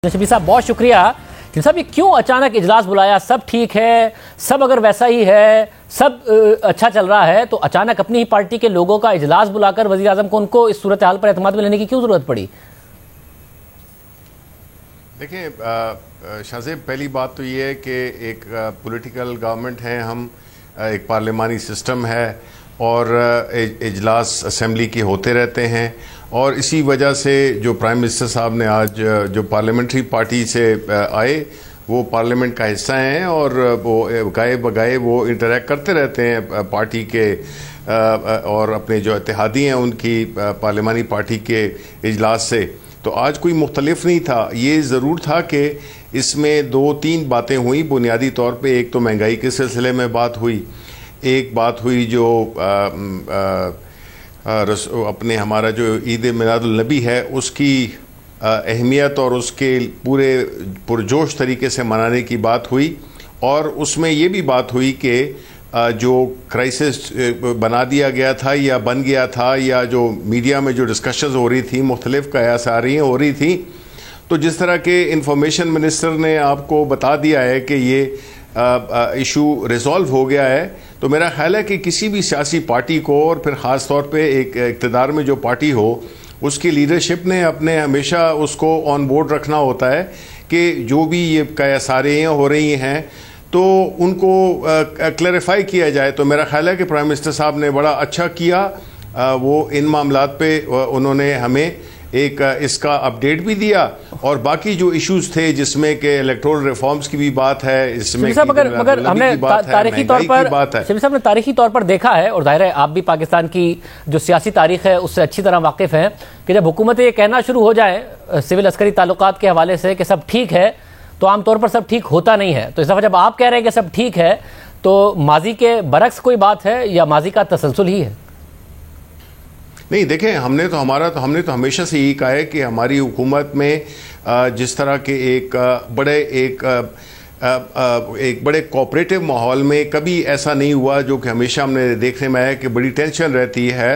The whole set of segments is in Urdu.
شبیر صاحب بہت شکریہ. صاحب یہ کیوں اچانک اجلاس بلایا؟ سب ٹھیک ہے، سب اگر ویسا ہی ہے، سب اچھا چل رہا ہے، تو اچانک اپنی ہی پارٹی کے لوگوں کا اجلاس بلا کر وزیر اعظم کو ان کو اس صورتحال پر اعتماد میں لینے کی کیوں ضرورت پڑی؟ دیکھیں شاہ زیب، پہلی بات تو یہ ہے کہ ایک پولیٹیکل گورنمنٹ ہے، ہم ایک پارلیمانی سسٹم ہے اور اجلاس اسمبلی کے ہوتے رہتے ہیں، اور اسی وجہ سے جو پرائم منسٹر صاحب نے آج جو پارلیمنٹری پارٹی سے آئے وہ پارلیمنٹ کا حصہ ہیں اور وہ گائے بگائے وہ انٹریکٹ کرتے رہتے ہیں پارٹی کے اور اپنے جو اتحادی ہیں ان کی پارلیمانی پارٹی کے اجلاس سے. تو آج کوئی مختلف نہیں تھا. یہ ضرور تھا کہ اس میں 2-3 باتیں ہوئیں بنیادی طور پہ. ایک تو مہنگائی کے سلسلے میں بات ہوئی، ایک بات ہوئی جو اپنے ہمارا جو عید میلاد النبی ہے اس کی اہمیت اور اس کے پورے پرجوش طریقے سے منانے کی بات ہوئی، اور اس میں یہ بھی بات ہوئی کہ جو کرائسس بنا دیا گیا تھا یا بن گیا تھا، یا جو میڈیا میں جو ڈسکشنز ہو رہی تھیں مختلف قیاس آرائی ہو رہی تھیں، تو جس طرح کے انفارمیشن منسٹر نے آپ کو بتا دیا ہے کہ یہ ایشو ریزالو ہو گیا ہے، تو میرا خیال ہے کہ کسی بھی سیاسی پارٹی کو، اور پھر خاص طور پہ ایک اقتدار میں جو پارٹی ہو، اس کی لیڈرشپ نے اپنے ہمیشہ اس کو آن بورڈ رکھنا ہوتا ہے کہ جو بھی یہ قیاس آرائیاں ہو رہی ہیں تو ان کو کلیریفائی کیا جائے. تو میرا خیال ہے کہ پرائم منسٹر صاحب نے بڑا اچھا کیا. وہ ان معاملات پہ انہوں نے ہمیں ایک اس کا اپڈیٹ بھی دیا، اور باقی جو ایشوز تھے جس میں کہ الیکٹورل ریفارمز کی بھی بات ہے، اس میں مگر ہم نے تاریخی طور پر دیکھا ہے، اور ظاہر ہے آپ بھی پاکستان کی جو سیاسی تاریخ ہے اس سے اچھی طرح واقف ہیں، کہ جب حکومتیں یہ کہنا شروع ہو جائیں سول عسکری تعلقات کے حوالے سے کہ سب ٹھیک ہے، تو عام طور پر سب ٹھیک ہوتا نہیں ہے. تو اس دفعہ جب آپ کہہ رہے ہیں کہ سب ٹھیک ہے، تو ماضی کے برعکس کوئی بات ہے یا ماضی کا تسلسل ہی ہے؟ نہیں، دیکھیں ہم نے تو ہمیشہ سے یہی کہا ہے کہ ہماری حکومت میں جس طرح کے ایک بڑے کوآپریٹو ماحول میں کبھی ایسا نہیں ہوا، جو کہ ہمیشہ ہم نے دیکھنے میں ہے کہ بڑی ٹینشن رہتی ہے.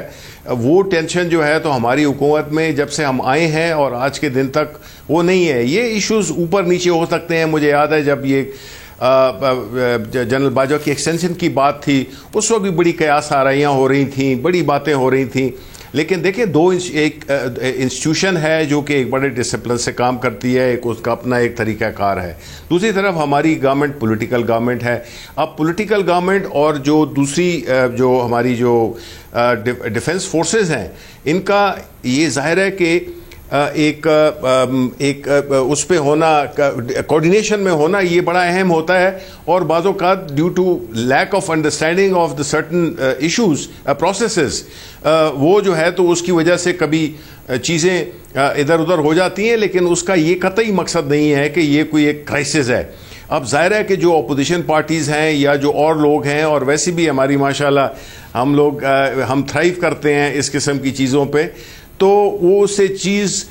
وہ ٹینشن جو ہے تو ہماری حکومت میں جب سے ہم آئے ہیں اور آج کے دن تک وہ نہیں ہے. یہ ایشوز اوپر نیچے ہو سکتے ہیں. مجھے یاد ہے جب یہ جنرل باجوہ کی ایکسٹینشن کی بات تھی، اس وقت بھی بڑی قیاس آرائیاں ہو رہی تھیں، بڑی باتیں ہو رہی تھیں. لیکن دیکھیں ایک انسٹیٹیوشن ہے جو کہ ایک بڑے ڈسپلن سے کام کرتی ہے، ایک اس کا اپنا ایک طریقہ کار ہے. دوسری طرف ہماری گورنمنٹ پولیٹیکل گورنمنٹ ہے. اب پولیٹیکل گورنمنٹ اور جو دوسری جو ہماری جو ڈیفنس فورسز ہیں، ان کا یہ ظاہر ہے کہ ایک اس پہ ہونا، کوارڈینیشن میں ہونا، یہ بڑا اہم ہوتا ہے. اور بعض اوقات due to lack of understanding of the certain issues processes, وہ جو ہے تو اس کی وجہ سے کبھی چیزیں ادھر ادھر ہو جاتی ہیں. لیکن اس کا یہ قطعی مقصد نہیں ہے کہ یہ کوئی ایک کرائسس ہے. اب ظاہر ہے کہ جو اپوزیشن پارٹیز ہیں یا جو اور لوگ ہیں، اور ویسے بھی ہماری ماشاءاللہ ہم تھرائیو کرتے ہیں اس قسم کی چیزوں پہ، تو وہ سے چیز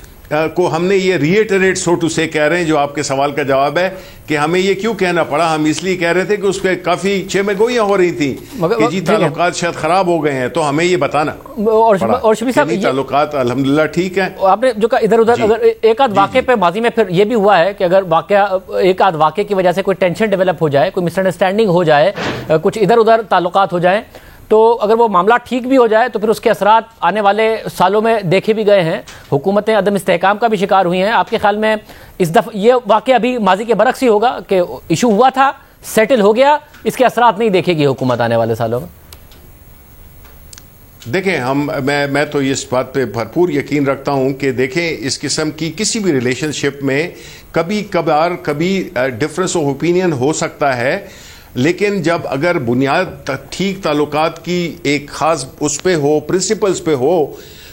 کو ہم نے یہ ریٹریٹ سو ٹو سے کہہ رہے ہیں، جو آپ کے سوال کا جواب ہے کہ ہمیں یہ کیوں کہنا پڑا. ہم اس لیے کہہ رہے تھے کہ اس پہ کافی چیمیں گوئیاں ہو رہی تھیں کہ جی تعلقات شاید خراب ہو گئے ہیں، تو ہمیں یہ بتانا اور شبیر صاحب تعلقات الحمدللہ ٹھیک ہیں. آپ نے جو ادھر ادھر اگر ایک آدھ واقعے پہ ماضی میں پھر یہ بھی ہوا ہے کہ اگر ایک آدھ واقعے کی وجہ سے کوئی ٹینشن ڈیولپ ہو جائے، کوئی مس انڈرسٹینڈنگ ہو جائے، کچھ ادھر ادھر تعلقات ہو جائیں، تو اگر وہ معاملہ ٹھیک بھی ہو جائے تو پھر اس کے اثرات آنے والے سالوں میں دیکھے بھی گئے ہیں. حکومتیں عدم استحکام کا بھی شکار ہوئی ہیں. آپ کے خیال میں اس دفعہ یہ واقعہ ابھی ماضی کے برعکس ہی ہوگا کہ ایشو ہوا تھا، سیٹل ہو گیا، اس کے اثرات نہیں دیکھے گی حکومت آنے والے سالوں میں؟ دیکھیں میں تو اس بات پہ بھرپور یقین رکھتا ہوں کہ دیکھیں اس قسم کی کسی بھی ریلیشن شپ میں کبھی ڈفرنس آف اوپینین ہو سکتا ہے. لیکن جب اگر بنیاد ٹھیک تعلقات کی ایک خاص اس پہ ہو، پرنسپلز پہ ہو،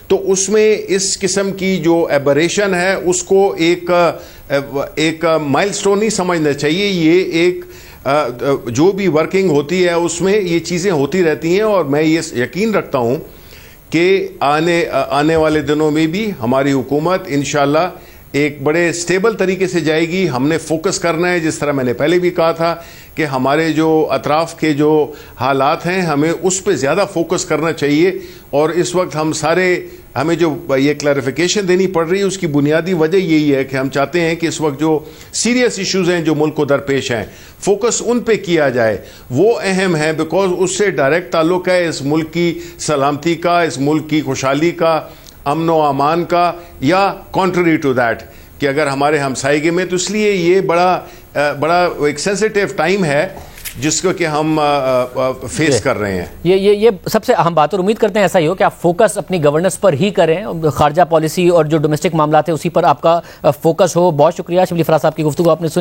تو اس میں اس قسم کی جو ایبریشن ہے اس کو ایک مائل سٹون نہیں سمجھنا چاہیے. یہ ایک جو بھی ورکنگ ہوتی ہے اس میں یہ چیزیں ہوتی رہتی ہیں، اور میں یہ یقین رکھتا ہوں کہ آنے والے دنوں میں بھی ہماری حکومت انشاءاللہ ایک بڑے سٹیبل طریقے سے جائے گی. ہم نے فوکس کرنا ہے، جس طرح میں نے پہلے بھی کہا تھا کہ ہمارے جو اطراف کے جو حالات ہیں ہمیں اس پہ زیادہ فوکس کرنا چاہیے، اور اس وقت ہمیں جو یہ کلیریفیکیشن دینی پڑ رہی ہے اس کی بنیادی وجہ یہی ہے کہ ہم چاہتے ہیں کہ اس وقت جو سیریس ایشوز ہیں جو ملک کو درپیش ہیں فوکس ان پہ کیا جائے. وہ اہم ہے بیکاز اس سے ڈائریکٹ تعلق ہے اس ملک کی سلامتی کا, اس ملک کی خوشحالی کا, امن و امان کا, یا کانٹری ٹو دیٹ کہ اگر ہمارے ہمسائیگی میں. تو اس لیے یہ بڑا ایک سینسیٹیو ٹائم ہے جس کو کہ ہم فیس کر رہے ہیں. یہ سب سے اہم بات, اور امید کرتے ہیں ایسا ہی ہو کہ آپ فوکس اپنی گورننس پر ہی کریں, خارجہ پالیسی اور جو ڈومیسٹک معاملات ہیں اسی پر آپ کا فوکس ہو. بہت شکریہ شبلی فراز صاحب کی گفتگو آپ نے سنی.